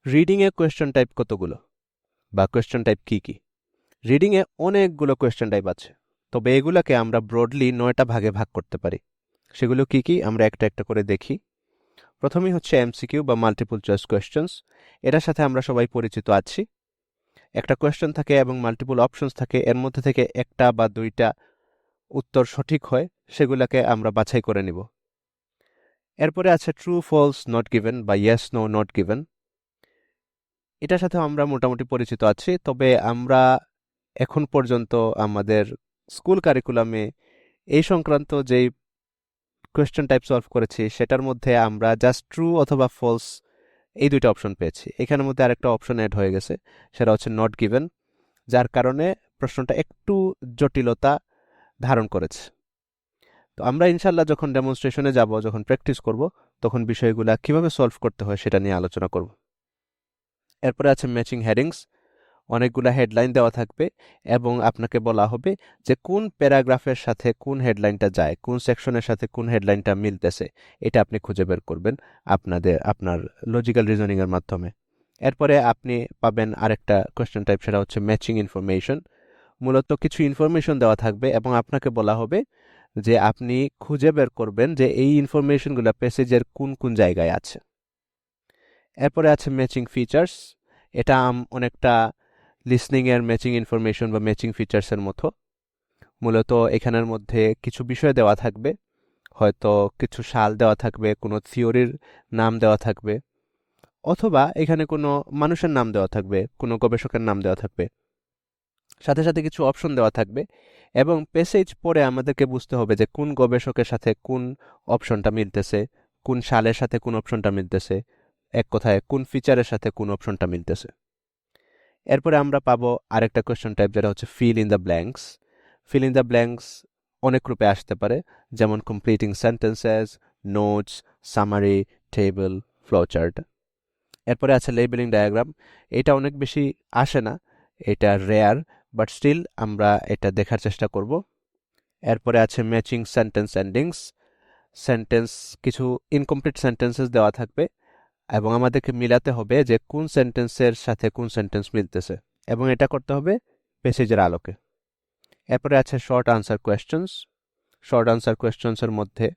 রিডিংয়ে question type কতগুলো বা question type কি কি? রিডিংয়ে অনেকগুলো কোয়েশ্চেন টাইপ আছে, তবে এগুলোকে আমরা ব্রডলি 9টা ভাগে ভাগ করতে পারি। সেগুলো কি কি আমরা একটা একটা করে দেখি। প্রথমেই হচ্ছে এমসিকিউ বা মাল্টিপল চয়েস কোয়েশ্চেন্স। এটার সাথে আমরা সবাই পরিচিত আছি। একটা কোয়েশ্চেন থাকে এবং মাল্টিপল অপশনস থাকে, এর মধ্যে থেকে একটা বা দুইটা উত্তর সঠিক হয়, সেগুলোকে আমরা বাছাই করে নিব। এরপরে আছে ট্রু ফলস নট গিভেন বা ইয়েস নো নট গিভেন। এটার সাথে আমরা মোটামুটি পরিচিত আছি, তবে আমরা এখন পর্যন্ত আমাদের স্কুল কারিকুলামে এই সংক্রান্ত যেই কোয়েশ্চেন টাইপ সলভ করেছি সেটার মধ্যে আমরা জাস্ট ট্রু অথবা ফলস এই দুইটা অপশন পেয়েছি। এখানের মধ্যে আরেকটা অপশন অ্যাড হয়ে গেছে, সেটা হচ্ছে নট গিভেন, যার কারণে প্রশ্নটা একটু জটিলতা ধারণ করেছে। তো আমরা ইনশাল্লাহ যখন ডেমনস্ট্রেশনে যাব, যখন প্র্যাকটিস করব, তখন বিষয়গুলা কিভাবে সলভ করতে হয় সেটা নিয়ে আলোচনা করব। এরপরে আছে ম্যাচিং হেডিংস। অনেকগুলা হেডলাইন দেওয়া থাকবে এবং আপনাকে বলা হবে যে কোন প্যারাগ্রাফের সাথে কোন হেডলাইনটা যায়, কোন সেকশনের সাথে কোন হেডলাইনটা মিলতেছে, এটা আপনি খুঁজে বের করবেন আপনার লজিক্যাল রিজনিং এর মাধ্যমে। এরপরে আপনি পাবেন আরেকটা কোয়েশ্চেন টাইপ, সেটা হচ্ছে ম্যাচিং ইনফরমেশন। মূলত কিছু ইনফরমেশন দেওয়া থাকবে এবং আপনাকে বলা হবে যে আপনি খুঁজে বের করবেন যে এই ইনফরমেশনগুলো প্যাসেজের কোন কোন জায়গায় আছে। এরপরে আছে ম্যাচিং ফিচার্স। এটা অনেকটা লিসনিং এর ম্যাচিং ইনফরমেশন বা ম্যাচিং ফিচার্সের মতো। মূলত এখানের মধ্যে কিছু বিষয় দেওয়া থাকবে, হয়তো কিছু সাল দেওয়া থাকবে, কোনো থিওরির নাম দেওয়া থাকবে, অথবা এখানে কোনো মানুষের নাম দেওয়া থাকবে, কোনো গবেষকের নাম দেওয়া থাকবে, সাথে সাথে কিছু অপশন দেওয়া থাকবে এবং প্যাসেজ পড়ে আমাদেরকে বুঝতে হবে যে কোন গবেষকের সাথে কোন অপশনটা মিলতেছে, কোন সালের সাথে কোন অপশনটা মিলতেছে, এক কথায় কোন ফিচারের সাথে কোন অপশনটা মিলতেছে। এরপরে আমরা পাবো আরেকটা কোয়েশ্চেন টাইপ, যেটা হচ্ছে fill in the blanks. Fill in the blanks অনেক রূপে আসতে পারে, যেমন completing sentences, notes, summary, table, flowchart. এরপরে আছে লেবেলিং ডায়াগ্রাম। এটা অনেক বেশি আসে না, এটা রেয়ার, বাট স্টিল আমরা এটা দেখার চেষ্টা করব। এরপরে আছে ম্যাচিং সেন্টেন্স এন্ডিংস। সেন্টেন্স কিছু ইনকমপ্লিট সেন্টেন্সেস দেওয়া থাকবে এবং আমাদেরকে মিলাতে হবে যে কোন সেন্টেন্সের সাথে কোন সেন্টেন্স মিলতেছে, এবং এটা করতে হবে প্যাসেজের আলোকে। এরপরে আছে short answer questions. Short answer কোয়েশ্চেন্সের মধ্যে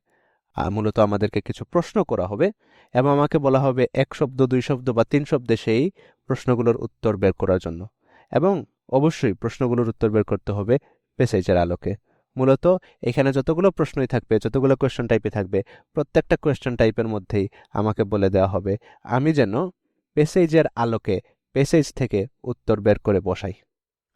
মূলত আমাদেরকে কিছু প্রশ্ন করা হবে এবং আমাকে বলা হবে 1 শব্দ, 2 শব্দ বা 3 শব্দে সেই প্রশ্নগুলোর উত্তর বের করার জন্য, এবং অবশ্যই প্রশ্নগুলোর উত্তর বের করতে হবে প্যাসেজের আলোকে। মূলত এখানে যতগুলো প্রশ্নই থাকবে, যতগুলো কোয়েশ্চেন টাইপে থাকবে, প্রত্যেকটা কোয়েশ্চেন টাইপের মধ্যেই আমাকে বলে দেওয়া হবে আমি যেন প্যাসেজের আলোকে প্যাসেজ থেকে উত্তর বের করে বসাই।